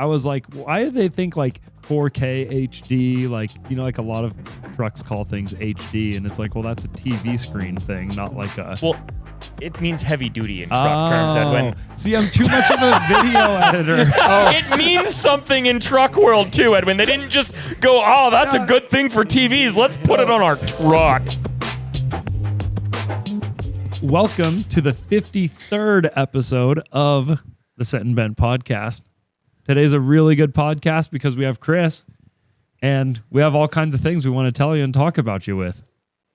I was like, why do they think like 4K HD? Like, you know, like a lot of trucks call things HD, and it's like, well, that's a TV screen thing, not like a. Well, it means heavy duty in truck terms, Edwin. See, I'm too much of a video editor. It means something in truck world too, Edwin. They didn't just go, oh, that's a good thing for TVs. Let's put it on our truck. Welcome to the 53rd episode of the Set and Bent podcast. Today's a really good podcast because we have Chris, and we have all kinds of things we want to tell you and talk about you with.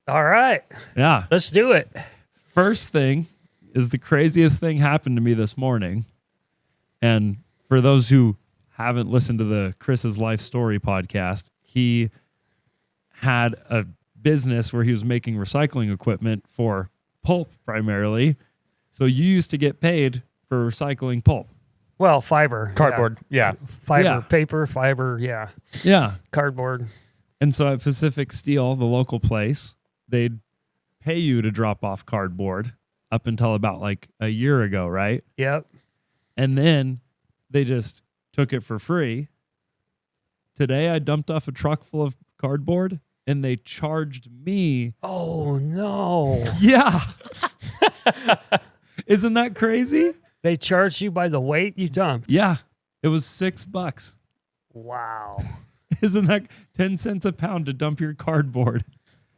All right. Yeah. Let's do it. First thing is the craziest thing happened to me this morning. And for those who haven't listened to the Chris's Life Story podcast, he had a business where he was making recycling equipment for pulp primarily. So you used to get paid for recycling pulp. Well, fiber. Cardboard, yeah. Fiber, Yeah. paper, fiber, yeah. Yeah. Cardboard. And so at Pacific Steel, the local place, they'd pay you to drop off cardboard up until about like a year ago, right? Yep. And then they just took it for free. Today I dumped off a truck full of cardboard and they charged me. Oh, no. Yeah. Isn't that crazy? They charged you by the weight you dumped. Yeah. It was $6. Wow. Isn't that 10 cents a pound to dump your cardboard?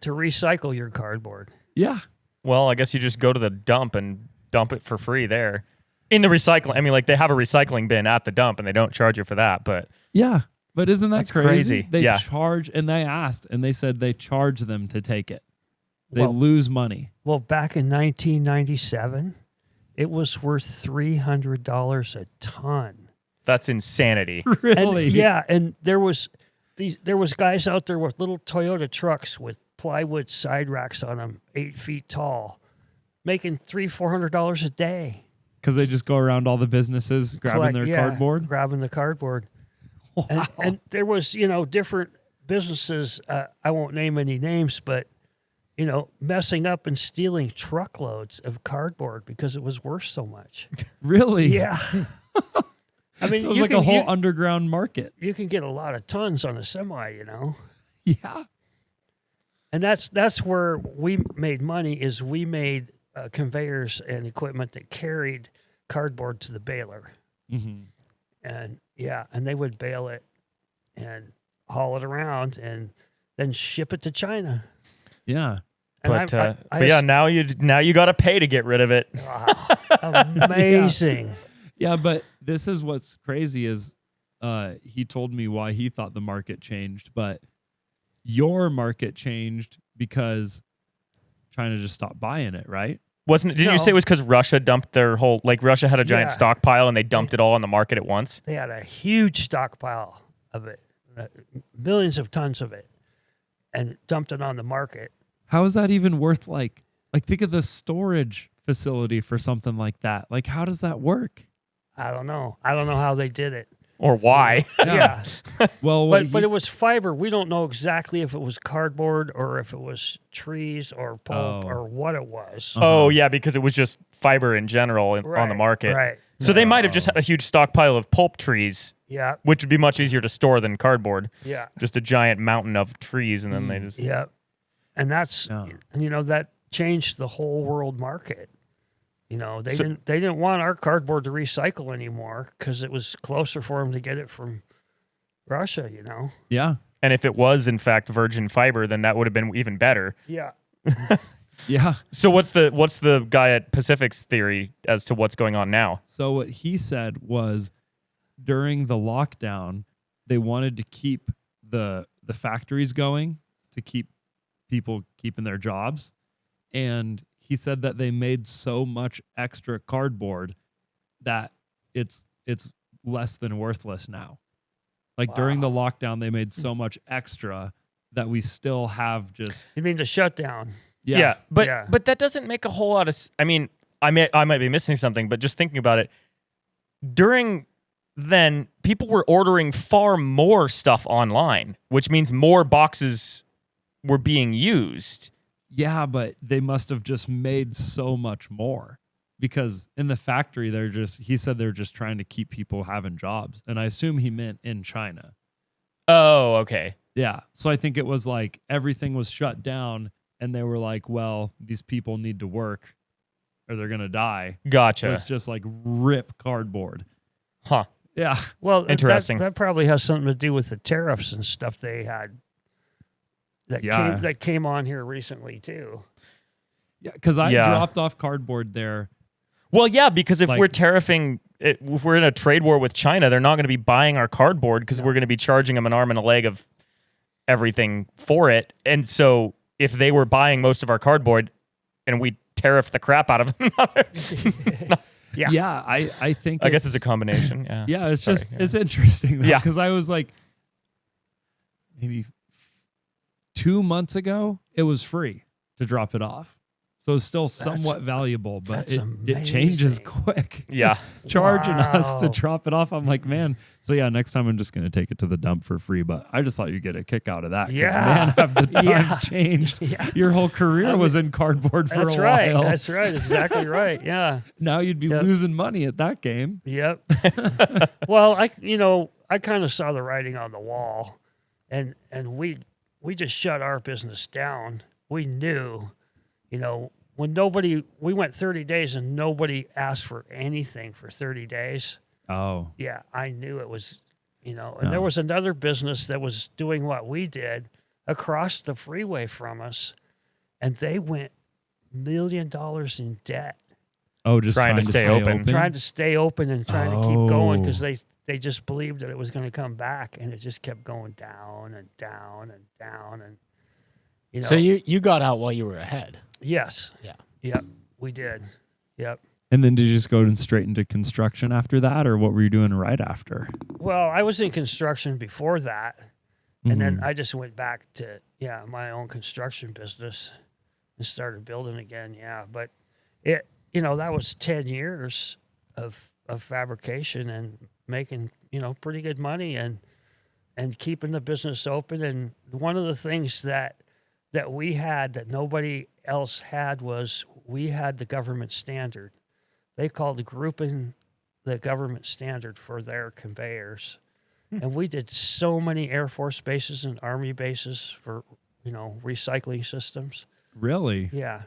To recycle your cardboard. Yeah. Well, I guess you just go to the dump and dump it for free there. In the recycling, I mean, like they have a recycling bin at the dump and they don't charge you for that, but Yeah. But isn't that That's crazy? crazy. They Yeah. charge, and they asked, and they said they charge them to take it. They Well- lose money. Well, back in 1997, it was worth $300 a ton. that's insanity. Really? And, yeah, and there was guys out there with little Toyota trucks with plywood side racks on them, 8 feet tall, making $300-400 a day. Because they just go around all the businesses grabbing their cardboard. Grabbing the cardboard. Wow. And there was, different businesses, I won't name any names, but, messing up and stealing truckloads of cardboard because it was worth so much. Really? Yeah. I mean, So it was like a whole underground market. you can get a lot of tons on a semi, Yeah. And that's where we made money is we made conveyors and equipment that carried cardboard to the baler. Mm-hmm. And and they would bale it and haul it around and then ship it to China. Yeah. And But yeah, now you got to pay to get rid of it. amazing. Yeah, but this is what's crazy is he told me why he thought the market changed, but your market changed because China just stopped buying it, right? Didn't you say it was because Russia dumped their whole, like Russia had a giant Yeah. stockpile and they dumped it all on the market at once? They had a huge stockpile of it, millions of tons of it, and dumped it on the market. How is that even worth like think of the storage facility for something like that. Like how does that work? I don't know. I don't know how they did it. Or why? Yeah. Well, But it was fiber. We don't know exactly if it was cardboard or if it was trees or pulp Oh. or what it was. Oh, yeah, because it was just fiber in general on the market. Right. So they might have just had a huge stockpile of pulp trees, Yeah. which would be much easier to store than cardboard. Yeah. Just a giant mountain of trees, and then they just... Yeah. And that's Yeah. that changed the whole world market. They didn't want our cardboard to recycle anymore because it was closer for them to get it from Russia. Yeah. And if it was, in fact, virgin fiber, then that would have been even better. Yeah. Yeah. So what's the guy at Pacific's theory as to what's going on now? So what he said was during the lockdown, they wanted to keep the factories going to keep people keeping their jobs. And he said that they made so much extra cardboard that it's less than worthless now. Like during the lockdown, they made so much extra that we still have just... You mean the shutdown? Yeah. But that doesn't make a whole lot of... I mean, I might be missing something, but just thinking about it, during then, people were ordering far more stuff online, which means more boxes were being used. Yeah, but they must have just made so much more. because in the factory he said they're just trying to keep people having jobs, and I assume he meant in China. Oh, okay. Yeah. So I think it was like everything was shut down and they were like, well, these people need to work or they're going to die. Gotcha. Let's just like rip cardboard. Huh. Yeah. Well, Interesting. That probably has something to do with the tariffs and stuff they had that came on here recently too. Yeah. Because I dropped off cardboard there. Well, yeah, because if we're tariffing, if we're in a trade war with China, they're not going to be buying our cardboard because we're going to be charging them an arm and a leg of everything for it. And so if they were buying most of our cardboard and we tariff the crap out of them, yeah, I think I guess it's a combination. Yeah, yeah, it's it's interesting. Yeah, because I was like, maybe 2 months ago, it was free to drop it off. So it's still somewhat valuable, but it changes quick. Yeah. Charging us to drop it off. I'm like, man. So yeah, next time I'm just going to take it to the dump for free. But I just thought you'd get a kick out of that. Yeah. Man, have the times changed. Yeah. Your whole career was in cardboard for a while. That's right. Exactly right. Yeah. Now you'd be losing money at that game. Yep. Well, I kind of saw the writing on the wall, and we just shut our business down. We knew, when we went 30 days and nobody asked for anything for 30 days. Oh. Yeah, I knew it was, and there was another business that was doing what we did across the freeway from us, and they went $1 million in debt. Oh, just trying to stay open. Trying to stay open and trying to keep going because they just believed that it was going to come back, and it just kept going down and down and down. And So you got out while you were ahead. Yes. Yeah. Yep. We did. Yep. And then did you just go straight into construction after that, or what were you doing right after? Well, I was in construction before that, and then I just went back to my own construction business and started building again. Yeah, but it that was 10 years of fabrication and making pretty good money and keeping the business open. And one of the things that we had that nobody else had was we had the government standard. They called grouping the government standard for their conveyors. And we did so many Air Force bases and Army bases for, recycling systems. Really? Yeah.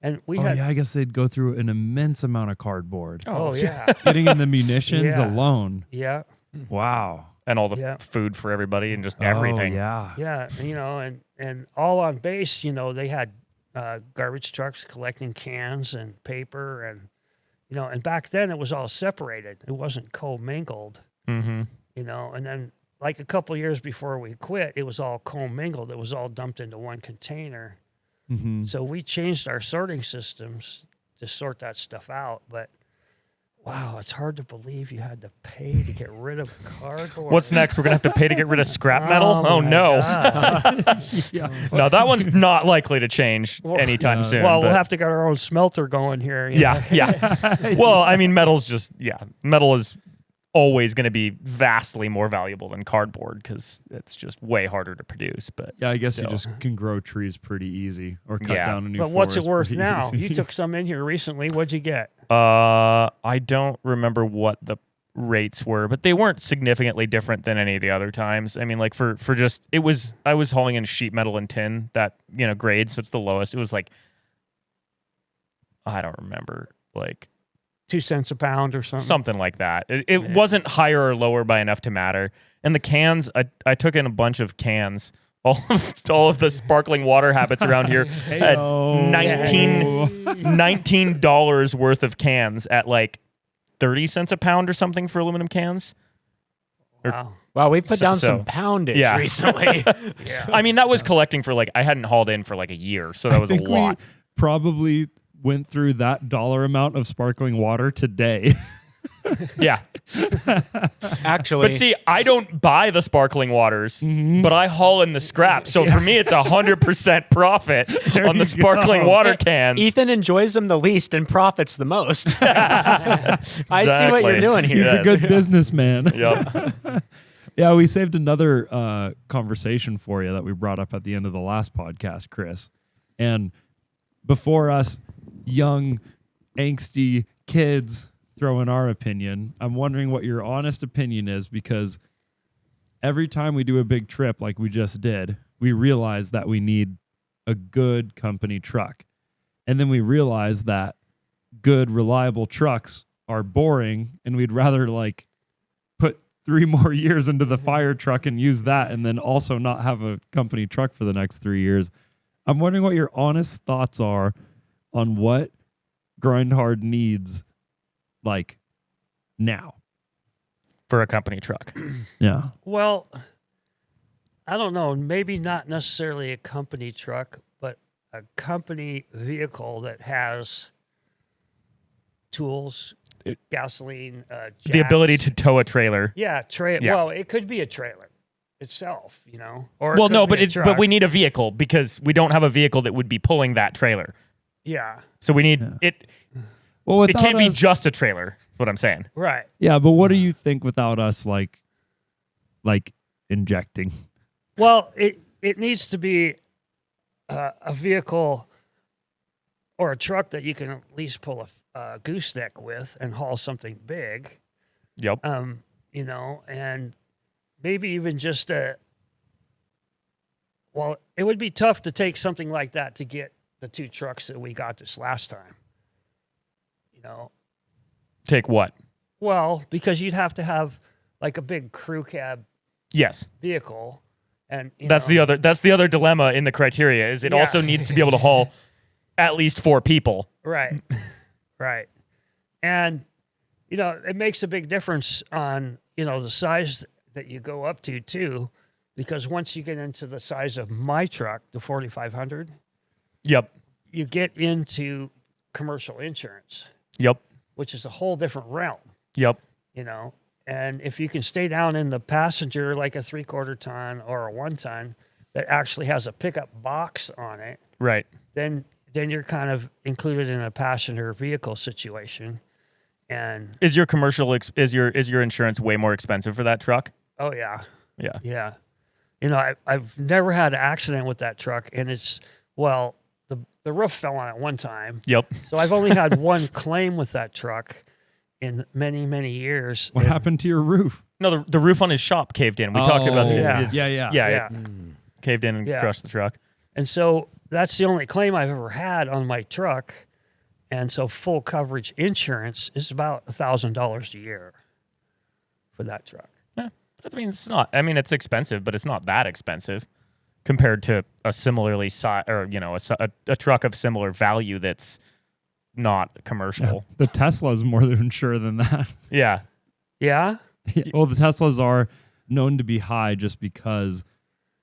And we I guess they'd go through an immense amount of cardboard. Oh, yeah. Getting in the munitions alone. Yeah. Wow. And all the food for everybody and just everything. Yeah. Yeah. And all on base, they had garbage trucks collecting cans and paper and, and back then it was all separated. It wasn't commingled, and then like a couple years before we quit, it was all commingled. It was all dumped into one container. So we changed our sorting systems to sort that stuff out. But wow, it's hard to believe you had to pay to get rid of cardboard. What's next? We're going to have to pay to get rid of scrap metal? Oh no. No, that one's not likely to change anytime soon. Well, we'll have to get our own smelter going here. Yeah. Well, I mean, metal is always going to be vastly more valuable than cardboard because it's just way harder to produce. But yeah, I guess still. you just can grow trees pretty easy or cut down a new But what's it forest worth pretty now? easy. You took some in here recently. What'd you get? I don't remember what the rates were, but they weren't significantly different than any of the other times. I mean, like I was hauling in sheet metal and tin that, grade, so it's the lowest. It was like, I don't remember, like 2 cents a pound or something. Something like that. It wasn't higher or lower by enough to matter. And the cans, I took in a bunch of cans. All of the sparkling water habits around here had $19 worth of cans at like 30 cents a pound or something for aluminum cans. Wow, we put down some poundage recently. I mean, that was collecting for I hadn't hauled in for like a year, so that was a lot. We probably went through that dollar amount of sparkling water today. Yeah. Actually. But see, I don't buy the sparkling waters, but I haul in the scrap. So for me, it's 100% profit on the sparkling water cans. Ethan enjoys them the least and profits the most. I see what you're doing here. He's a good businessman. Yep. Yeah, we saved another conversation for you that we brought up at the end of the last podcast, Chris. And before us young angsty kids throw in our opinion. I'm wondering what your honest opinion is, because every time we do a big trip like we just did, we realize that we need a good company truck. And then we realize that good, reliable trucks are boring, and we'd rather like put 3 more years into the fire truck and use that, and then also not have a company truck for the next 3 years. I'm wondering what your honest thoughts are on what Grindhard needs, like, now for a company truck. Yeah. Well, I don't know. Maybe not necessarily a company truck, but a company vehicle that has tools, gasoline, The ability jacks. to tow a trailer. Yeah, Yeah. Well, it could be a trailer itself, or Well, it no, could be but a but we truck. need a vehicle because we don't have a vehicle that would be pulling that trailer. Yeah, So we need it. Well, It without can't be us- just a trailer. That's what I'm saying. right. Yeah, but what do you think without us, like injecting? Well, it needs to be a vehicle or a truck that you can at least pull a gooseneck with and haul something big. Yep. And maybe even just well, it would be tough to take something like that to get the 2 trucks that we got this last time. Take what? Well, because you'd have to have like a big crew cab Yes. vehicle, and That's the other dilemma in the criteria is it Yeah. also needs to be able to haul at least 4 people. right, right, and it makes a big difference on the size that you go up to too, because once you get into the size of my truck, the 4500, Yep. you get into commercial insurance, Yep. which is a whole different realm, Yep. And if you can stay down in the passenger like a 3/4 ton or a 1 ton that actually has a pickup box on it, Right. then you're kind of included in a passenger vehicle situation. And Is your commercial is your insurance way more expensive for that truck? oh yeah, Yeah. yeah, I've never had an accident with that truck, and the roof fell on it one time. Yep. So I've only had one claim with that truck in many, many years. What happened to your roof? No, the roof on his shop caved in. We talked about Oh, yeah. yeah, Yeah. it caved in and Yeah. crushed the truck. And so that's the only claim I've ever had on my truck. And so full coverage insurance is about $1,000 a year for that truck. Yeah. It's not. I mean, it's expensive, but it's not that expensive compared to a similarly a truck of similar value that's not commercial. The Tesla's more than sure than that. Yeah. Yeah? Well, the Teslas are known to be high just because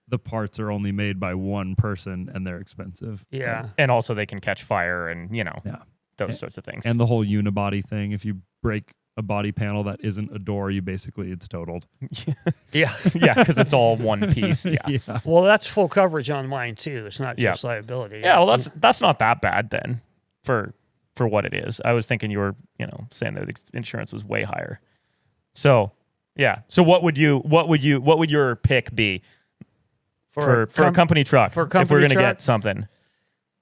the parts are only made by one person and they're expensive. Yeah. And also they can catch fire and, Yeah. those sorts of things. And the whole unibody thing, if you break a body panel that isn't a door, it's totaled. Yeah. yeah, because it's all one piece. Yeah. Well, that's full coverage on mine too. It's not Yeah. just liability. Yeah, well, that's not that bad then for what it is. I was thinking you were, saying that the insurance was way higher. So, yeah. So what would your pick be for a company truck for a if we're company going to truck? get something?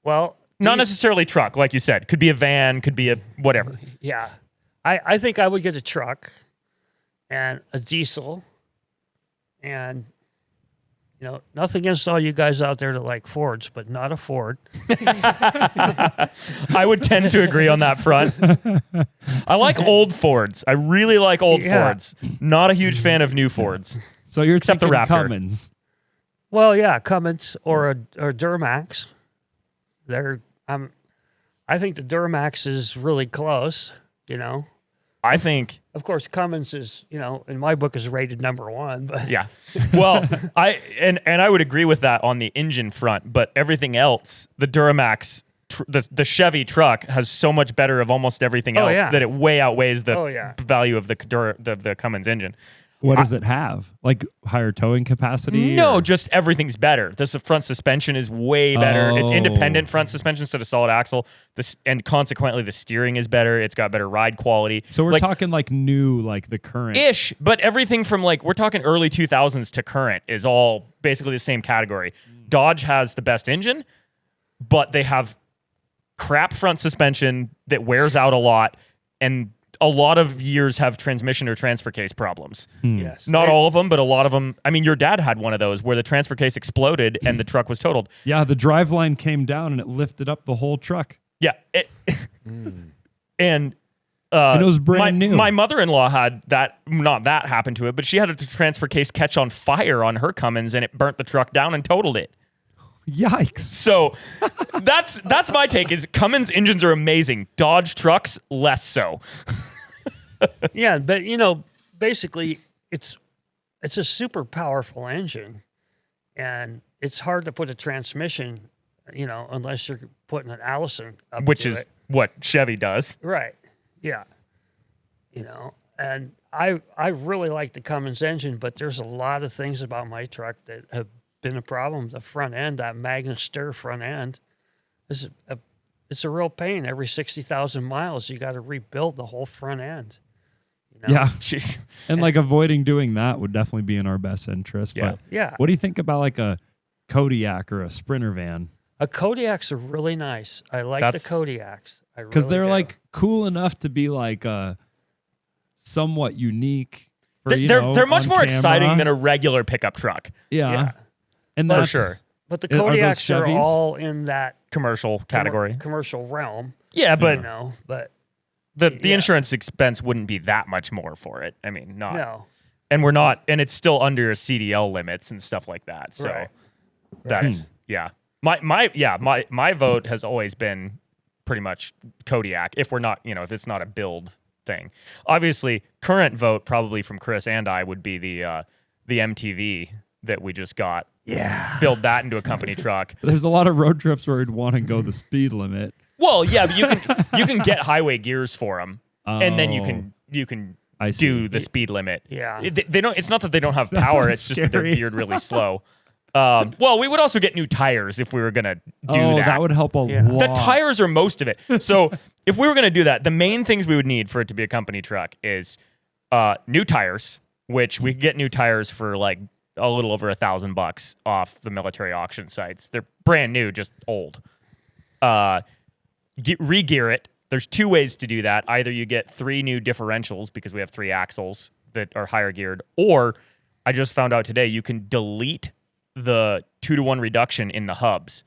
Well, Not necessarily truck, like you said. Could be a van, could be a whatever. yeah. I think I would get a truck and a diesel, and nothing against all you guys out there that like Fords, but not a Ford. I would tend to agree on that front. I like old Fords. I really like old Yeah. Fords. Not a huge fan of new Fords. So you're Except the thinking Raptor. Cummins. Well, yeah, Cummins or Duramax. I think the Duramax is really close. I think Of course, Cummins is in my book is rated #1, but yeah. Well, I would agree with that on the engine front, but everything else, the Duramax, the Chevy truck has so much better of almost everything Oh, else yeah. that it way outweighs the Oh, yeah. value of the Cummins engine. What does it have? Like higher towing capacity? No, or- just everything's better. The front suspension is way better. It's Oh. independent front suspension instead of solid axle. And consequently, the steering is better. It's got better ride quality. So we're Like, talking like new, like the current. ish, but everything from we're talking early 2000s to current is all basically the same category. Dodge has the best engine, but they have crap front suspension that wears out a lot, and a lot of years have transmission or transfer case problems. Yes. Not all of them, but a lot of them. I mean, your dad had one of those where the transfer case exploded and the truck was totaled. Yeah, the driveline came down and it lifted up the whole truck. Yeah. And it was brand new. My mother-in-law had that, not that happened to it, but she had a transfer case catch on fire on her Cummins, and it burnt the truck down and totaled it. Yikes. So that's my take is Cummins engines are amazing. Dodge trucks, less so. Yeah, but basically it's a super powerful engine, and it's hard to put a transmission, unless you're putting an Allison up Which to is it. what Chevy does. Right. Yeah. And I really like the Cummins engine, but there's a lot of things about my truck that have been a problem. The front end, that Magna Stir front end, it's a real pain. Every 60,000 miles, you got to rebuild the whole front end. Yeah. Jeez. And like avoiding doing that would definitely be in our best interest. Yeah. But Yeah. what do you think about like a Kodiak or a Sprinter van? A Kodiaks are really nice. I like That's- the Kodiaks. Because they're do. like cool enough to be like somewhat unique. For, They're much on more exciting camera. than a regular pickup truck. Yeah. Yeah. And For that's, sure. But the Are those Kodiaks are Chevys? all in that Commercial category. commercial realm. Yeah, but But the yeah. insurance expense wouldn't be that much more for it. I mean, not. no. And we're not, and it's still under your CDL limits and stuff like that. So Right. that's my vote has always been pretty much Kodiak. If we're not, if it's not a build thing. Obviously, current vote probably from Chris and I would be the MTV that we just got. Yeah. Build that into a company truck. there's a lot of road trips where I'd want to go the speed limit. Well, yeah, but you can get highway gears for them, and then you Oh. can I see. do the speed limit. Yeah. They don't. It's not that they don't have power. sounds It's just that they're scary. geared really slow. Well, we would also get new tires if we were gonna do that would help a Yeah. lot. The tires are most of it. So if we were gonna do that, the main things we would need for it to be a company truck is new tires, which we could get new tires for like a little over $1,000 off the military auction sites. They're brand new, just old. Re-gear it. There's two ways to do that. Either you get 3 new differentials because we have 3 axles that are higher geared, or I just found out today you can delete the 2-to-1 reduction in the hubs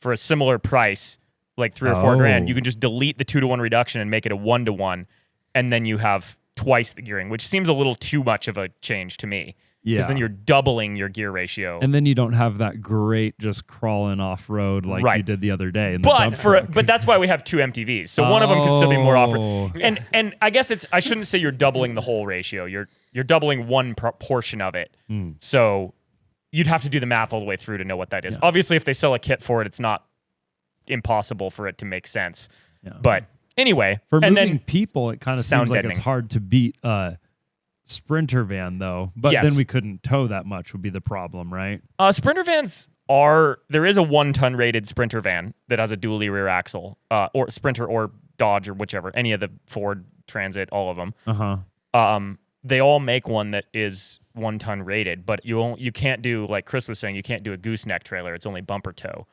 for a similar price, like $3 or $4 grand. You can just delete the 2-to-1 reduction and make it a 1-to-1, and then you have twice the gearing, which seems a little too much of a change to me. Because Yeah. then you're doubling your gear ratio. And then you don't have that great just crawling off road like Right. you did the other day. In the But dump truck. but that's why we have 2 MTVs. So one of them can still be more off. Oh. And I guess I shouldn't say you're doubling the whole ratio. You're doubling one portion of it. So you'd have to do the math all the way through to know what that is. Yeah. Obviously, if they sell a kit for it, it's not impossible for it to make sense. Yeah. But anyway, For and moving then people, it kind of sound seems like deadening. it's hard to beat a Sprinter van, though. But Yes. then we couldn't tow that much would be the problem, right? Sprinter vans there is a 1-ton rated Sprinter van that has a dually rear axle, or Sprinter or Dodge or whichever, any of the Ford Transit, all of them. Uh-huh. They all make one that is 1-ton rated, but you can't do, like Chris was saying, you can't do a gooseneck trailer. It's only bumper tow.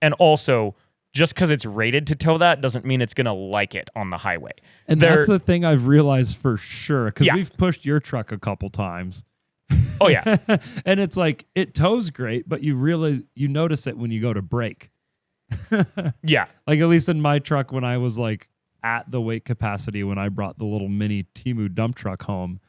And also, just because it's rated to tow that doesn't mean it's going to like it on the highway. And that's the thing I've realized for sure, because Yeah. we've pushed your truck a couple times. Oh, yeah. And it's like, it tows great, but you notice it when you go to brake. Yeah. Like at least in my truck, when I was like at the weight capacity, when I brought the little mini Temu dump truck home,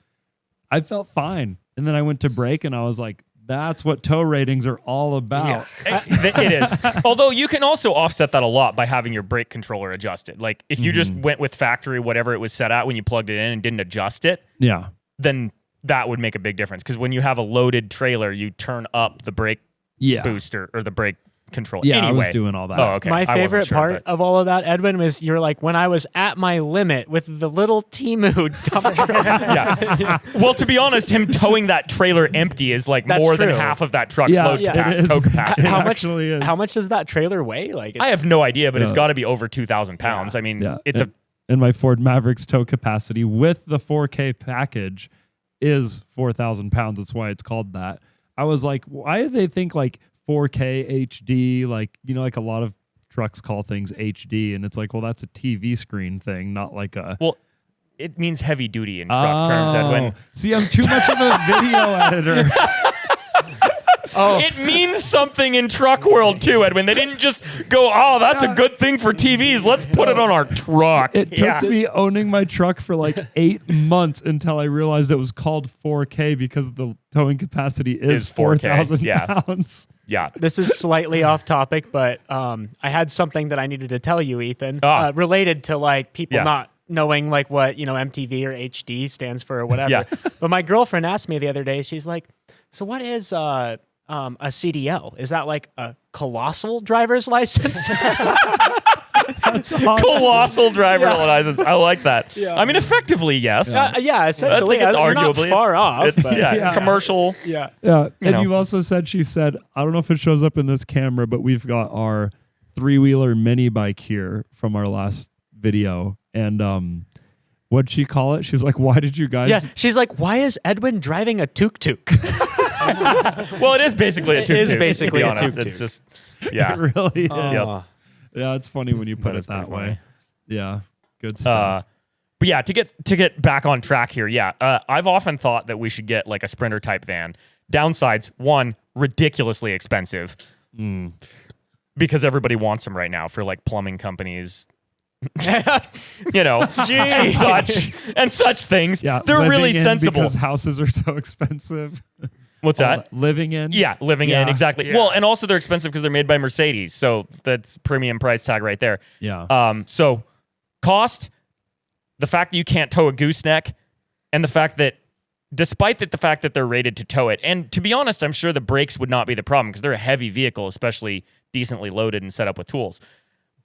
I felt fine. And then I went to brake and I was like, that's what tow ratings are all about. It is. Although you can also offset that a lot by having your brake controller adjusted. Like if you just went with factory, whatever it was set at when you plugged it in and didn't adjust it, Yeah. then that would make a big difference. Because when you have a loaded trailer, you turn up the brake Yeah. booster or the brake control. Yeah, anyway. I was doing all that. Oh, okay. My I wasn't favorite sure, part but- of all of that, Edwin, was you're like, when I was at my limit with the little Temu dump truck. Yeah. Well, to be honest, him towing that trailer empty is like That's more than true. half of that truck's load it is. tow capacity. It How much? actually is. How much does that trailer weigh? Like, I have no idea, but it's Yeah. got to be over 2,000 pounds. I mean, Yeah. it's and my Ford Maverick's tow capacity with the 4K package is 4,000 pounds. That's why it's called that. I was like, why do they think like 4K HD, like, like a lot of trucks call things HD, and it's like, well, that's a TV screen thing, not like a. Well, it means heavy duty in truck terms, Edwin. See, I'm too much of a video editor. It means something in truck world too, Edwin. They didn't just go, oh, that's a good thing for TVs. Let's put it on our truck. It took me owning my truck for like 8 months until I realized it was called 4K because the towing capacity is 4,000 pounds. Yeah. This is slightly off topic, but I had something that I needed to tell you, Ethan, related to like people not knowing like what, MTV or HD stands for or whatever. Yeah. But my girlfriend asked me the other day, she's like, so what is a CDL? Is that like a colossal driver's license? That's awesome. Colossal driver license. I like that. Yeah. I mean, effectively, yes. Essentially. I think it's We're not arguably far off. It's, but commercial. Yeah. Yeah. And know. you also she said, I don't know if it shows up in this camera, but we've got our 3-wheeler mini bike here from our last video. And what'd she call it? She's like, why did you guys? Yeah. She's like, why is Edwin driving a tuk-tuk? Well, it is basically a tuk-tuk. It is basically to be a honest. tuk-tuk. It's just, yeah. It really is. Yep. Yeah, it's funny when you put That it is pretty that way. funny. Yeah. Good stuff. But yeah, to get back on track here, I've often thought that we should get like a Sprinter type van. Downsides, one, ridiculoly expensive because everybody wants them right now for like plumbing companies, and such things. Yeah, they're living really in sensible. because houses are so expensive. What's that? Living in? Yeah, living in, Yeah. exactly. Yeah. Well, and also they're expensive because they're made by Mercedes, so that's premium price tag right there. Yeah. So cost, the fact that you can't tow a gooseneck, and the fact that despite the fact that they're rated to tow it, and to be honest, I'm sure the brakes would not be the problem because they're a heavy vehicle, especially decently loaded and set up with tools.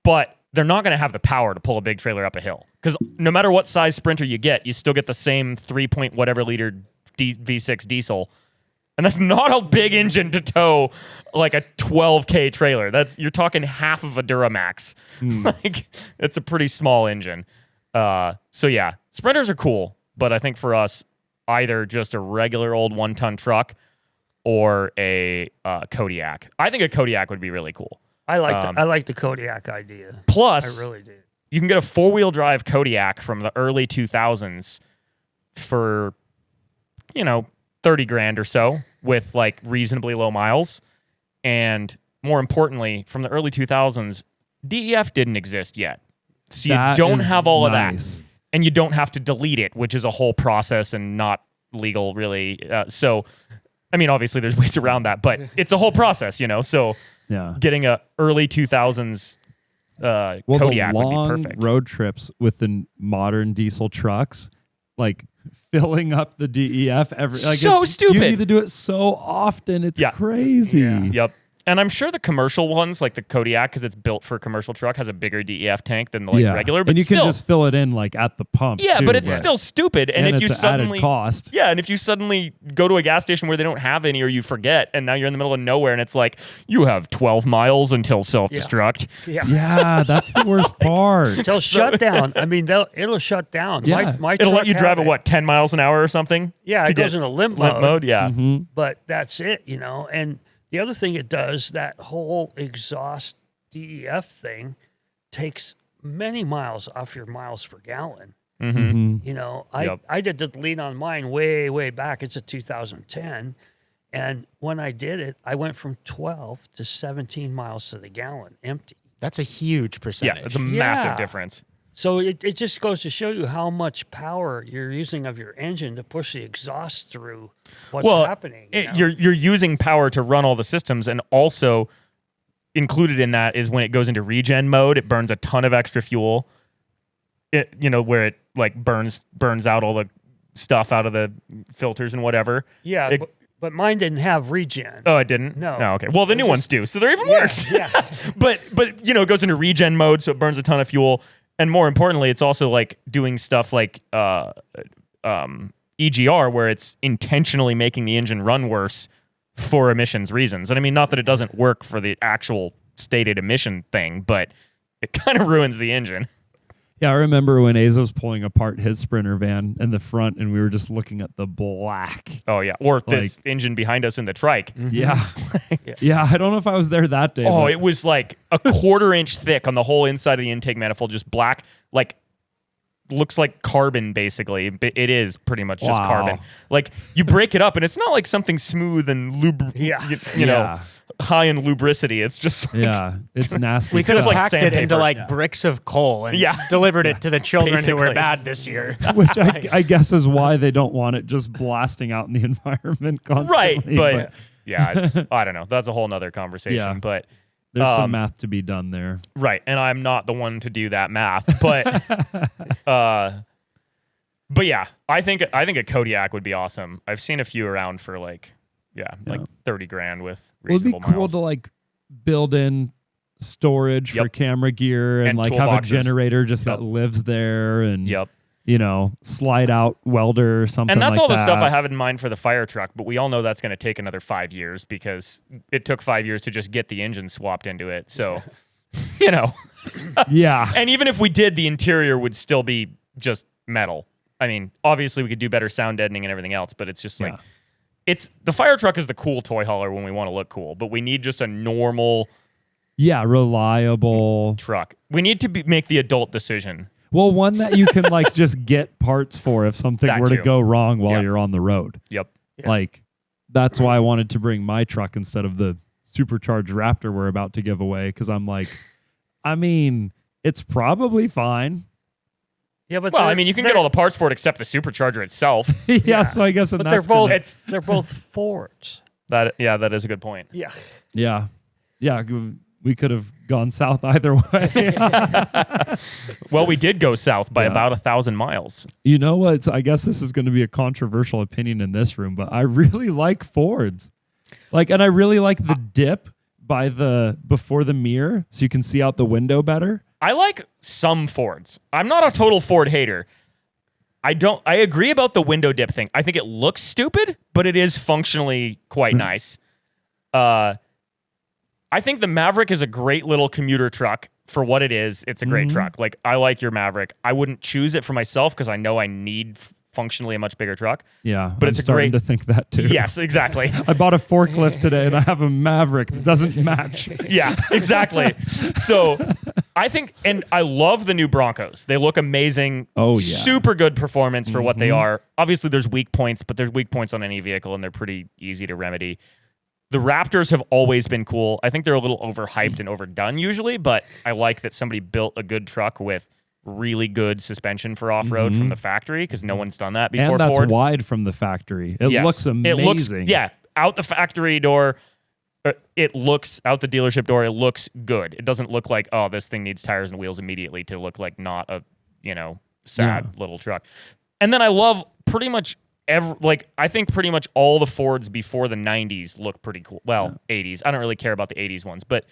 But they're not going to have the power to pull a big trailer up a hill because no matter what size Sprinter you get, you still get the same 3 whatever liter V6 diesel. And that's not a big engine to tow like a 12K trailer. You're talking half of a Duramax. Like it's a pretty small engine. So yeah, Sprinters are cool, but I think for us, either just a regular old 1-ton truck or a Kodiak. I think a Kodiak would be really cool. I like the Kodiak idea. Plus, I really do. you can get a 4-wheel drive Kodiak from the early 2000s for, $30,000 or so with like reasonably low miles. And more importantly, from the early 2000s, DEF didn't exist yet. So you That don't is have all nice. of that. And you don't have to delete it, which is a whole process and not legal really. So, I mean, obviously there's ways around that, but it's a whole process, So Yeah. getting a early 2000s Kodiak the would be long perfect. road trips with the modern diesel trucks, like filling up the DEF So stupid. You need to do it so often. It's crazy. Yeah. Yep. And I'm sure the commercial ones, like the Kodiak, because it's built for a commercial truck, has a bigger DEF tank than the regular. But and you still, can just fill it in like at the pump. yeah, too, but it's still stupid. And if it's you an suddenly added cost. Yeah, and if you suddenly go to a gas station where they don't have any or you forget, and now you're in the middle of nowhere and it's like, you have 12 miles until self-destruct. Yeah. Yeah, that's the worst part. Until shutdown. I mean, it'll shut down. Yeah. My It'll let truck you drive had at what, 10 miles an hour or something? Yeah, to it goes get into limp limp mode. mode. Yeah. Mm-hmm. But that's it, And the other thing it does, that whole exhaust DEF thing takes many miles off your miles per gallon. Mm-hmm. I did the delete on mine way, way back. It's a 2010. And when I did it, I went from 12 to 17 miles to the gallon empty. That's a huge percentage. Yeah, it's a massive difference. So it just goes to show you how much power you're using of your engine to push the exhaust through what's happening. You're using power to run all the systems, and also included in that is when it goes into regen mode, it burns a ton of extra fuel. Where it like burns out all the stuff out of the filters and whatever. Yeah, but mine didn't have regen. Oh, it didn't? No. Oh, okay. Well, the new ones do, so they're even worse. Yeah. but it goes into regen mode, so it burns a ton of fuel. And more importantly, it's also like doing stuff like EGR, where it's intentionally making the engine run worse for emissions reasons. And I mean, not that it doesn't work for the actual stated emission thing, but it kind of ruins the engine. Yeah, I remember when Aza was pulling apart his Sprinter van in the front, and we were just looking at the black. Oh yeah, or this engine behind us in the trike. Yeah, yeah. I don't know if I was there that day. Oh, it was like a 1/4 inch thick on the whole inside of the intake manifold, just black, like looks like carbon basically. It is pretty much just carbon. Like you break it up, and it's not like something smooth and you know, high in lubricity. It's just like, it's nasty. We could have like packed it sandpaper. into like bricks of coal and delivered it to the children who were bad this year. Which I guess is why they don't want it just blasting out in the environment constantly. Right, but yeah, it's, I don't know. That's a whole nother conversation. Yeah. But there's some math to be done there. Right, and I'm not the one to do that math, but but yeah, I think a Kodiak would be awesome. I've seen a few around for like 30 grand with reasonable It'd be cool miles. to like build in storage for camera gear and like have a generator just that lives there and you know, slide out welder or something. And that's like all the that. stuff I have in mind for the fire truck, but we all know that's going to take another 5 years because it took 5 years to just get the engine swapped into it. So, you know. Yeah. And even if we did, the interior would still be just metal. I mean, obviously we could do better sound deadening and everything else, but it's just like it's the fire truck is the cool toy hauler when we want to look cool, but we need just a normal reliable truck. We need to make the adult decision. Well, one that you can like just get parts for if something were to go wrong while you're on the road. Yep. Like that's why I wanted to bring my truck instead of the supercharged Raptor we're about to give away, because I'm like, I mean, it's probably fine. Yeah, but I mean, you can get all the parts for it except the supercharger itself. So I guess but they're both Fords. That is a good point. Yeah. We could have gone south either way. Well, we did go south by about 1,000 miles. You know what? I guess this is going to be a controversial opinion in this room, but I really like Fords. And I really like the dip before the mirror, so you can see out the window better. I like some Fords. I'm not a total Ford hater. I agree about the window dip thing. I think it looks stupid, but it is functionally quite nice. I think the Maverick is a great little commuter truck for what it is. It's a great truck. Like, I like your Maverick. I wouldn't choose it for myself because I know I need functionally a much bigger truck. Yeah, but I'm starting to think that too. Yes, exactly. I bought a forklift today and I have a Maverick that doesn't match. Yeah, exactly. So I think, and I love the new Broncos. They look amazing. Oh, yeah. Super good performance for what they are. Obviously, there's weak points, but there's weak points on any vehicle, and they're pretty easy to remedy. The Raptors have always been cool. I think they're a little overhyped and overdone usually, but I like that somebody built a good truck with really good suspension for off-road from the factory, because no one's done that before. And that's Ford. wide from the factory. It looks amazing. It looks, out the factory door. It looks out the dealership door. It looks good. It doesn't look like, oh, this thing needs tires and wheels immediately to look like not a, sad little truck. And then I love pretty much I think pretty much all the Fords before the 90s look pretty cool. Well, 80s. I don't really care about the 80s ones, but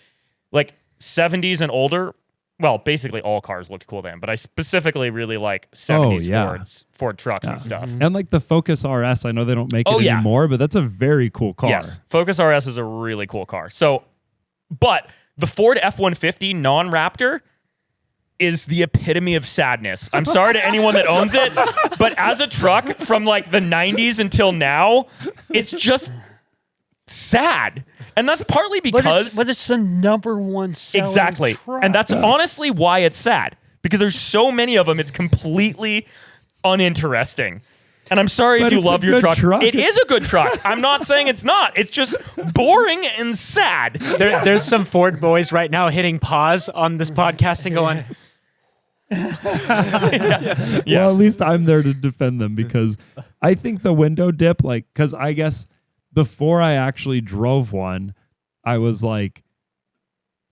like 70s and older, well, basically all cars looked cool then, but I specifically really like 70s Ford trucks and stuff. And like the Focus RS, I know they don't make it anymore, but that's a very cool car. Yes, Focus RS is a really cool car. So, but the Ford F-150 non-Raptor is the epitome of sadness. I'm sorry to anyone that owns it, but as a truck from like the 90s until now, it's just sad. And that's partly because... But it's the number one selling truck. And that's honestly why it's sad. Because there's so many of them, it's completely uninteresting. And I'm sorry if you love your truck. It is a good truck. I'm not saying it's not. It's just boring and sad. There's some Ford boys right now hitting pause on this podcast and going... Well, at least I'm there to defend them, because I think the window dip, because I guess before I actually drove one, I was like,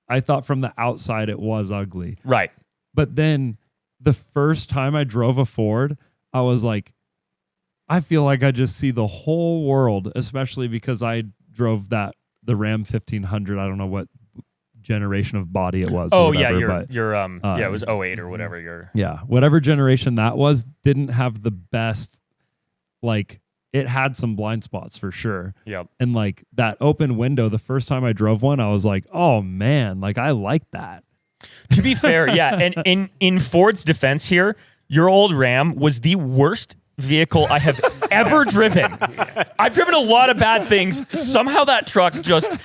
I thought from the outside it was ugly. Right. But then the first time I drove a Ford, I was like, I feel like I just see the whole world, especially because I drove the Ram 1500. I don't know what generation of body it was. Oh, whatever, it was 08 or whatever. Whatever generation that was, didn't have the best, it had some blind spots for sure. Yep. And that open window, the first time I drove one, I was like, oh man, I like that. To be fair, yeah. And in Ford's defense here, your old Ram was the worst vehicle I have ever driven. I've driven a lot of bad things. Somehow that truck just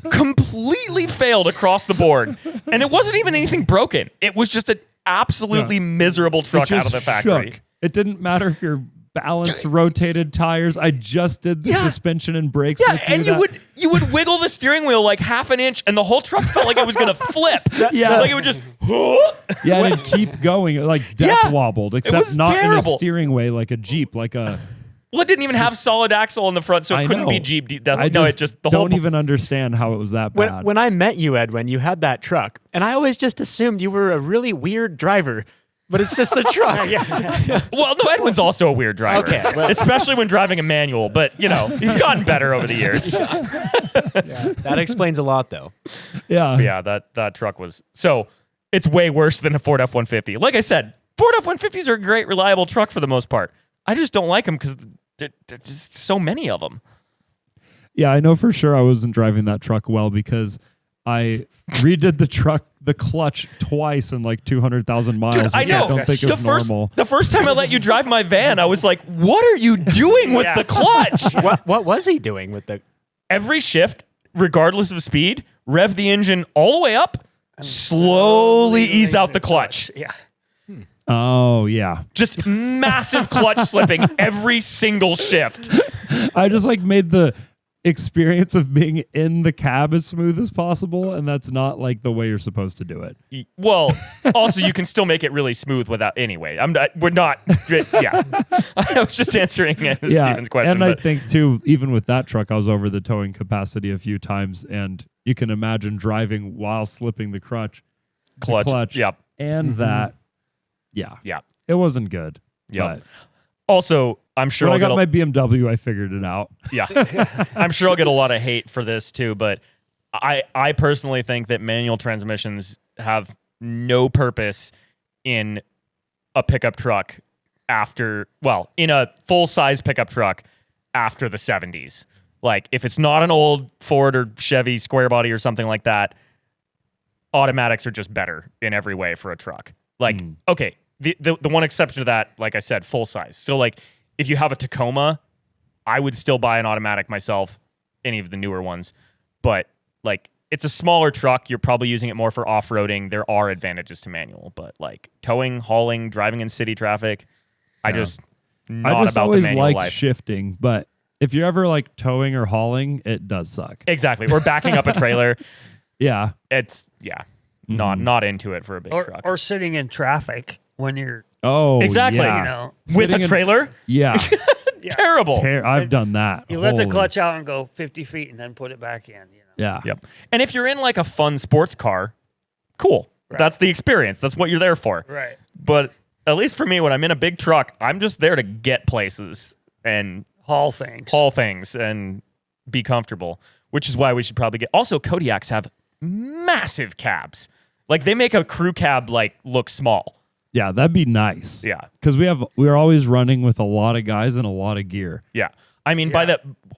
completely failed across the board. And it wasn't even anything broken. It was just an absolutely miserable truck out of the factory. Shook. It didn't matter if you're balanced, rotated tires. I just did the suspension and brakes. Yeah, and you would wiggle the steering wheel like half an inch, and the whole truck felt like it was gonna flip. Like it would just. Yeah, and it'd keep going, like death wobbled, except not terrible. in a steering way like a Jeep, like a. Well, it didn't even have solid axle in the front, so it couldn't be Jeep. It just the don't even understand how it was that bad. When I met you, Edwin, you had that truck, and I always just assumed you were a really weird driver. But it's just the truck. Well, no, Edwin's also a weird driver. Okay. Especially when driving a manual. But, he's gotten better over the years. That explains a lot, though. Yeah. Yeah, that truck was... So, it's way worse than a Ford F-150. Like I said, Ford F-150s are a great, reliable truck for the most part. I just don't like them because there's just so many of them. Yeah, I know for sure I wasn't driving that truck well because I redid the clutch twice in like 200,000 miles. Dude, I know. I don't think it was normal. The first time I let you drive my van, I was like, what are you doing with the clutch? What was he doing with the... Every shift, regardless of speed, rev the engine all the way up, slowly ease out the clutch. Yeah. Oh, yeah. Just massive clutch slipping every single shift. I just like made the experience of being in the cab as smooth as possible, and that's not like the way you're supposed to do it. Well, also you can still make it really smooth without. Anyway, we're not. Yeah, I was just answering Steven's question. And I think too, even with that truck, I was over the towing capacity a few times, and you can imagine driving while slipping the clutch. Yep. And that. Yeah. It wasn't good. Yep. Also, I'm sure when I got my BMW, I figured it out. Yeah. I'm sure I'll get a lot of hate for this too, but I personally think that manual transmissions have no purpose in a pickup truck in a full-size pickup truck after the 70s. Like, if it's not an old Ford or Chevy square body or something like that, automatics are just better in every way for a truck. Like, okay, the one exception to that, like I said, full size. So like if you have a Tacoma, I would still buy an automatic myself, any of the newer ones. But like it's a smaller truck, you're probably using it more for off-roading. There are advantages to manual, but like towing, hauling, driving in city traffic, I just always the manual liked life. shifting, but if you're ever like towing or hauling, it does suck. Exactly. Or backing up a trailer. Yeah. It's not into it for a big truck. Or sitting in traffic when you're exactly, yeah. With a trailer. Yeah. Terrible. I've done that. You let the clutch out and go 50 feet and then put it back in. Yeah. Yep. And if you're in like a fun sports car, cool. Right. That's the experience. That's what you're there for. Right. But at least for me, when I'm in a big truck, I'm just there to get places and haul things and be comfortable, which is why we should probably get. Also, Kodiaks have massive cabs. Like they make a crew cab like look small. Yeah, that'd be nice. Yeah. Because we're always running with a lot of guys and a lot of gear. Yeah. I mean,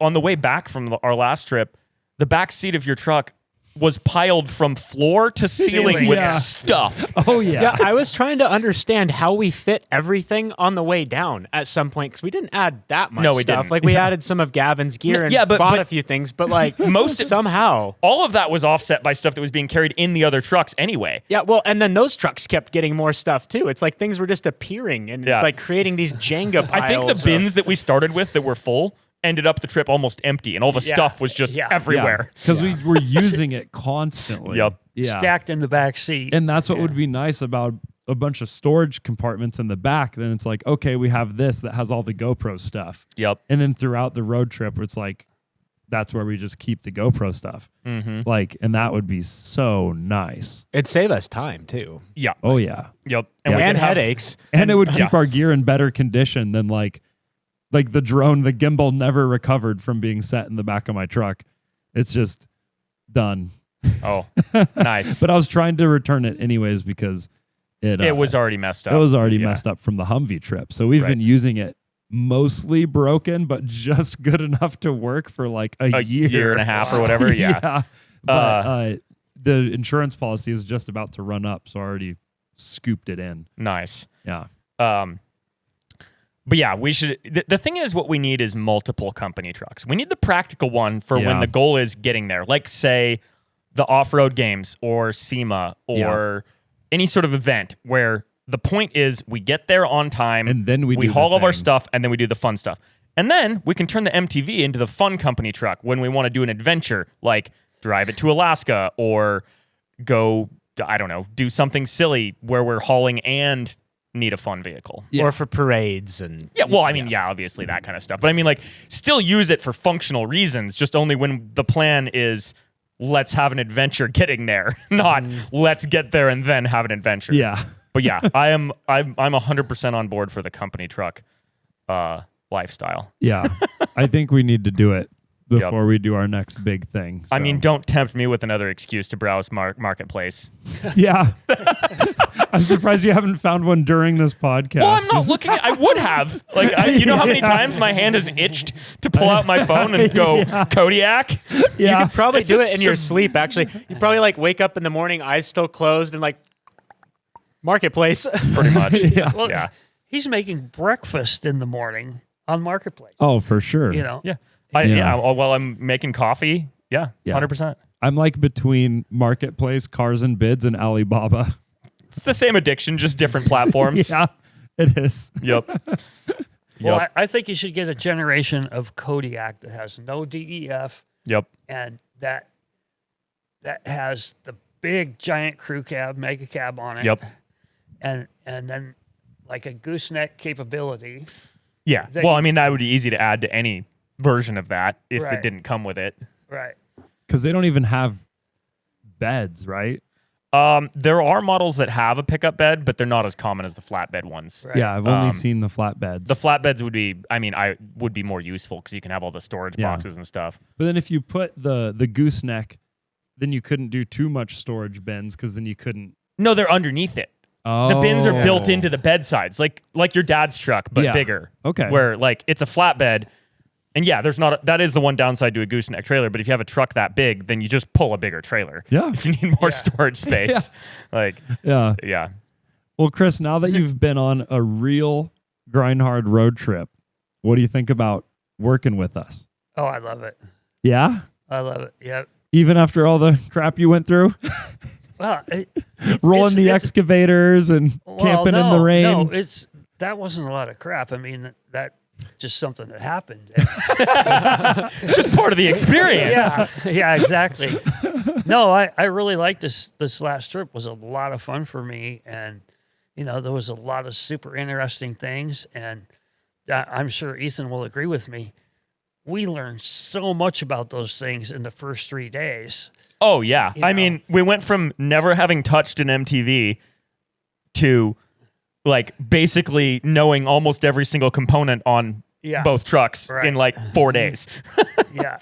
on the way back from our last trip, the back seat of your truck was piled from floor to ceiling with stuff. Oh, yeah. Yeah, I was trying to understand how we fit everything on the way down at some point, because we didn't add that much stuff. Didn't. Like, we added some of Gavin's gear and bought a few things, but like somehow. All of that was offset by stuff that was being carried in the other trucks anyway. Yeah, well, and then those trucks kept getting more stuff too. It's like things were just appearing and like creating these Jenga piles. I think the bins that we started with that were full ended up the trip almost empty, and all the stuff was just everywhere. Because we were using it constantly. Yep. Yeah. Stacked in the back seat. And that's what would be nice about a bunch of storage compartments in the back. Then it's like, okay, we have this that has all the GoPro stuff. Yep. And then throughout the road trip, it's like, that's where we just keep the GoPro stuff. Mm-hmm. Like, and that would be so nice. It'd save us time too. Yeah. Oh, yeah. Yep. And headaches. And it would keep our gear in better condition than like the drone, the gimbal never recovered from being set in the back of my truck. It's just done. Oh, nice. But I was trying to return it anyways because it was already messed up. It was already messed up from the Humvee trip. So we've been using it mostly broken, but just good enough to work for like a year and a half or whatever. Yeah. But the insurance policy is just about to run up, so I already scooped it in. Nice. Yeah. But yeah, we should. The thing is, what we need is multiple company trucks. We need the practical one for when Yeah. the goal is getting there. Like, say, the off-road games or SEMA or any sort of event where the point is we get there on time, And then we do the haul all of our thing. stuff, and then we do the fun stuff. And then we can turn the MTV into the fun company truck when we want to do an adventure, like drive it to Alaska or go, I don't know, do something silly where we're hauling and need a fun vehicle. Yeah. Or for parades and Yeah, well, I mean, yeah, obviously that kind of stuff. But I mean, like, still use it for functional reasons, just only when the plan is let's have an adventure getting there, not let's get there and then have an adventure. Yeah. But yeah, I'm 100% on board for the company truck lifestyle. Yeah. I think we need to do it before we do our next big thing. I so. mean, don't tempt me with another excuse to browse marketplace. Yeah. I'm surprised you haven't found one during this podcast. Well, I'm not looking at. I would have. Like, you know how many times my hand has itched to pull out my phone and go Kodiak? Yeah. you could probably It's do just it in your sleep. Actually, you probably like wake up in the morning, eyes still closed, and like marketplace. Pretty much. Yeah. Well, Yeah. he's making breakfast in the morning on Marketplace. Oh, for sure. You know, Yeah. Yeah. While I'm making coffee. Yeah. Yeah. 100%. I'm like between Marketplace, Cars and Bids, and Alibaba. It's the same addiction, just different platforms. Yeah, it is. Yep. well, Yep. I think you should get a generation of Kodiak that has no DEF Yep. and that has the big giant crew cab, mega cab on it. Yep. And then like a gooseneck capability. Yeah. That Well, you- I mean, that would be easy to add to any version of that if Right. it didn't come with it. Right. Because they don't even have beds, right? There are models that have a pickup bed, but they're not as common as the flatbed ones. Right. Yeah, I've only seen the flatbeds. The flatbeds would be, would be more useful because you can have all the storage Yeah. boxes and stuff. But then if you put the gooseneck, then you couldn't do too much storage bins because then you couldn't. No, they're underneath it. Oh. The bins are built into the bed sides, like your dad's truck, but Yeah. bigger. Okay. Where like it's a flatbed, and yeah, that is the one downside to a gooseneck trailer. But if you have a truck that big, then you just pull a bigger trailer. Yeah. If you need more storage space, like Yeah. yeah. Well, Chris, now that you've been on a real grind hard road trip, what do you think about working with us? Oh, I love it. Yeah? I love it. Yeah. Even after all the crap you went through? Well, Rolling the it's- excavators and camping in the rain? No, that wasn't a lot of crap. I mean, that just something that happened. It's just part of the experience. yeah, exactly. No, I really liked this last trip. Was a lot of fun for me, and there was a lot of super interesting things, and I'm sure Ethan will agree with me. We learned so much about those things in the first 3 days. Oh yeah. You I know. mean, we went from never having touched an MTV to like basically knowing almost every single component on Yeah. both trucks Right. in like 4 days. Yeah,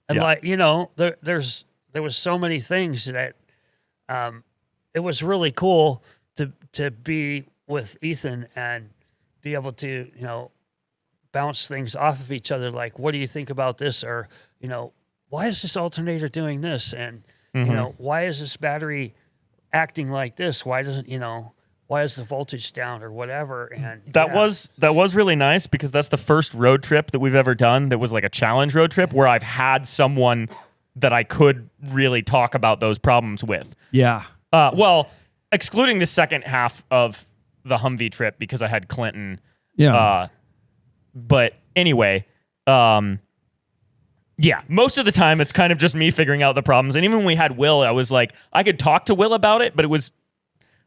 and Yeah. there was so many things that it was really cool to be with Ethan and be able to bounce things off of each other. Like, what do you think about this? Or why is this alternator doing this? And why is this battery acting like this? Why doesn't why is the voltage down or whatever? And That was really nice because that's the first road trip that we've ever done that was like a challenge road trip where I've had someone that I could really talk about those problems with. Yeah. Well, excluding the second half of the Humvee trip because I had Clinton. Yeah. But anyway, yeah, most of the time it's kind of just me figuring out the problems. And even when we had Will, I was like, I could talk to Will about it, but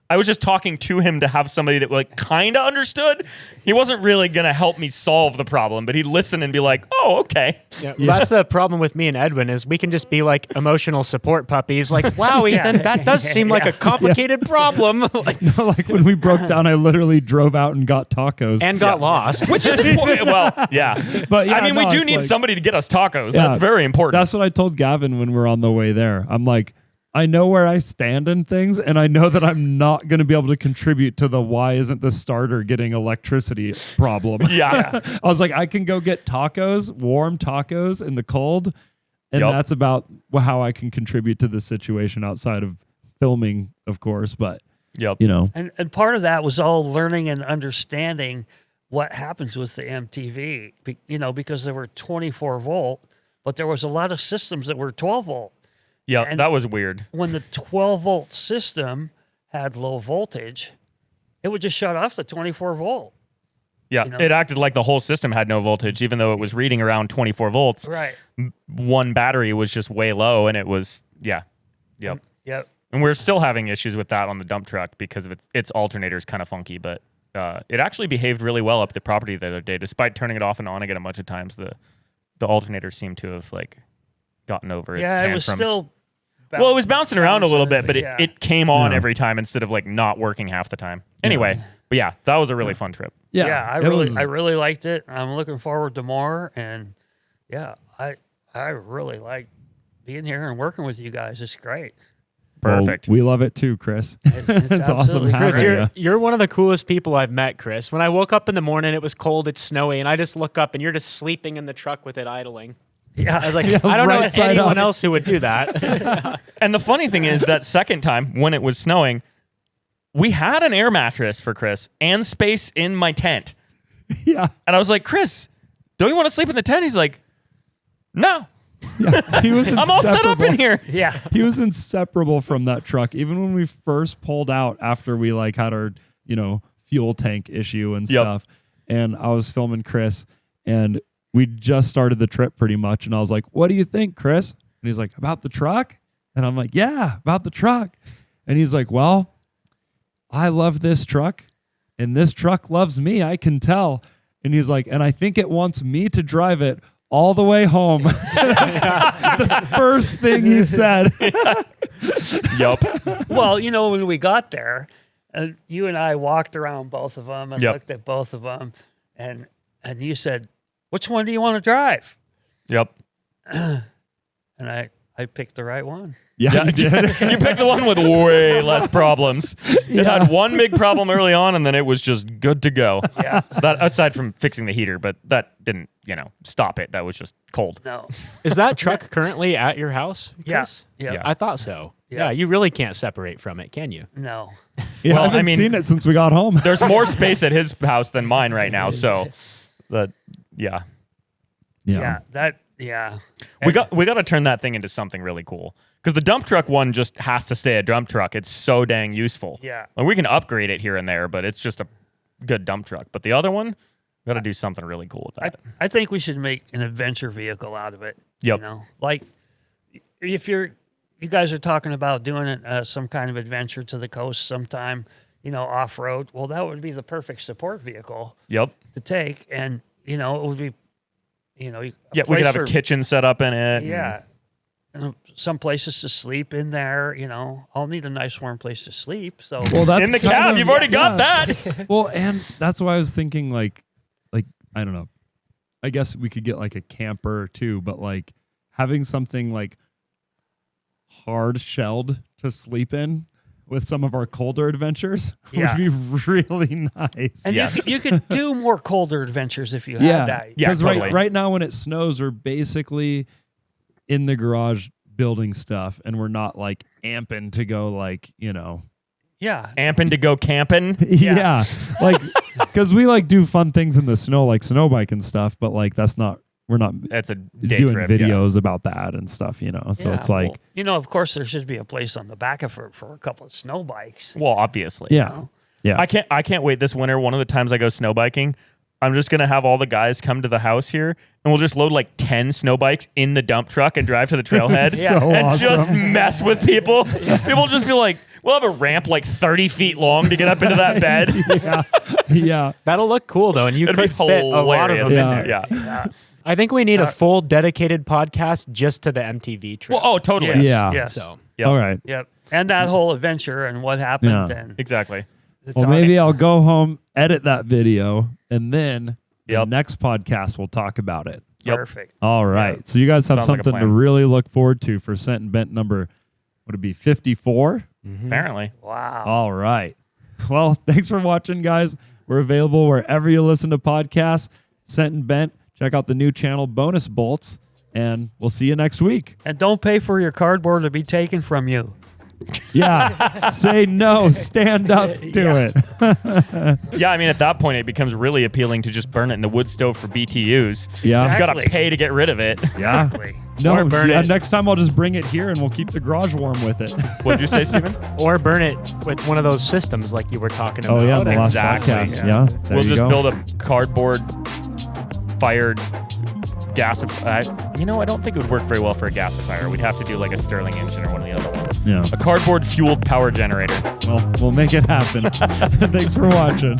I was just talking to him to have somebody that like kind of understood. He wasn't really going to help me solve the problem, but he'd listen and be like, oh, okay. Yeah, that's the problem with me and Edwin is we can just be like emotional support puppies. Like, wow, Ethan, that does seem like a complicated problem. Like, Like when we broke down, I literally drove out and got tacos. and got lost. Which is important. Well, yeah. But yeah, I mean, we no, do it's need like- somebody to get us tacos. Yeah, That's very important. That's what I told Gavin when we were on the way there. I'm like, I know where I stand in things, and I know that I'm not going to be able to contribute to the why isn't the starter getting electricity problem. yeah. I was like, I can go get tacos, warm tacos in the cold, And Yep. that's about how I can contribute to the situation outside of filming, of course. But, Yep. you know, And part of that was all learning and understanding what happens with the MTV, because they were 24 volt, but there was a lot of systems that were 12 volt. Yep. And That was weird. when the 12 volt system had low voltage, it would just shut off the 24 volt. Yeah. You know? It acted like the whole system had no voltage, even though it was reading around 24 volts. Right. One battery was just way low, and it was, yeah. Yep. Yep. And we're still having issues with that on the dump truck because of its alternator is kind of funky, but it actually behaved really well up the property the other day. Despite turning it off and on again a bunch of times, the alternator seemed to have like gotten over its tantrums. It was still. Well, it was bouncing around a little bit, but yeah. it came on Yeah. every time instead of like not working half the time. Anyway, but yeah, that was a really fun trip. yeah, I really liked it. I'm looking forward to more, and yeah, I really like being here and working with you guys. It's great. Perfect. We love it too, Chris. It's It's awesome absolutely having Chris, great. you. you're one of the coolest people I've met, Chris. When I woke up in the morning, it was cold, it's snowy, and I just look up and you're just sleeping in the truck with it idling. Yeah, I was like, Yeah, I don't know right side anyone up. else who would do that. And the funny thing is that second time when it was snowing, we had an air mattress for Chris and space in my tent. Yeah. And I was like, Chris, don't you want to sleep in the tent? He's like, no, Yeah. He was I'm all set up in here. yeah. He was inseparable from that truck. Even when we first pulled out after we like had our, fuel tank issue and Yep. stuff. And I was filming Chris and we just started the trip pretty much. And I was like, what do you think, Chris? And he's like, about the truck? And I'm like, yeah, about the truck. And he's like, well, I love this truck and this truck loves me. I can tell. And he's like, and I think it wants me to drive it all the way home. The first thing he said. Yup. Well, when we got there, you and I walked around both of them and Yep. looked at both of them, and you said, "Which one do you want to drive?" Yep. And I picked the right one. Yeah, You picked the one with way less problems. It had one big problem early on, and then it was just good to go. Yeah. That aside from fixing the heater, but that didn't, stop it. That was just cold. No. Is that truck currently at your house, Chris? Yeah. Yeah. I thought so. Yeah. Yeah, you really can't separate from it, can you? No. Yeah, Well, I haven't I mean- seen it since we got home. There's more space at his house than mine right now, so yeah. Yeah. Yeah. We got to turn that thing into something really cool. Because the dump truck one just has to stay a dump truck. It's so dang useful. Yeah. Like, we can upgrade it here and there, but it's just a good dump truck. But the other one, we got to do something really cool with that. I think we should make an adventure vehicle out of it. Yep. Like if you guys are talking about doing some kind of adventure to the coast sometime, off road. Well, that would be the perfect support vehicle Yep. to take, and it would be, Yeah, we could have a kitchen set up in it. Yeah. And some places to sleep in there. I'll need a nice warm place to sleep. So Well, that's In the kind cab, of- you've already got yeah. that. Well, and that's why I was thinking like I don't know. I guess we could get like a camper too, but like having something like hard shelled to sleep in with some of our colder adventures Yeah. would be really nice. and Yes. you could do more colder adventures if you yeah, had that. Yeah, because totally. right now when it snows, we're basically in the garage building stuff, and we're not like amping to go like Yeah. Amping to go camping. yeah, like because we like do fun things in the snow, like snow bike and stuff, but like we're not That's a day doing trip. yeah. videos about that and stuff, So Yeah, it's like, well, of course, there should be a place on the back of it for a couple of snow bikes. Well, obviously. yeah, yeah. I can't wait this winter. One of the times I go snow biking, I'm just gonna have all the guys come to the house here, and we'll just load like 10 snow bikes in the dump truck and drive to the trailhead So and awesome. just mess with people. People will just be like, we'll have a ramp like 30 feet long to get up into that bed. yeah. That'll look cool, though, and you It'd could be fit a lot of them hilarious. in Yeah. there. Yeah. I think we need a full dedicated podcast just to the MTV trip. Well, oh, totally. Yes, Yeah. Yes. So Yep. All right. Yep. And that whole adventure and what happened. Yeah. And Exactly. the Well, time. maybe I'll go home, edit that video, and then the Yep. next podcast we'll talk about it. Yep. Perfect. All right. Yeah. So you guys have Sounds like a something to plan. really look forward to for Sent and Bent number, would it be 54? Apparently. Wow. All right. Well, thanks for watching, guys. We're available wherever you listen to podcasts. Sent and Bent. Check out the new channel, Bonus Bolts. And we'll see you next week. And don't pay for your cardboard to be taken from you. Yeah. Say no. Stand up to it. Yeah, I mean, at that point, it becomes really appealing to just burn it in the wood stove for BTUs. Yeah. You've got to Exactly. pay to get rid of it. Yeah. Exactly. No, Or burn it. next time I'll just bring it here and we'll keep the garage warm with it. What did you say, Steven? Or burn it with one of those systems like you were talking about. Oh, yeah. The last Exactly. podcast. Yeah. There We'll you just go. build a cardboard fired gasifier. I don't think it would work very well for a gasifier. We'd have to do like a Stirling engine or one of the other ones. Yeah. A cardboard fueled power generator. Well, we'll make it happen. Thanks for watching.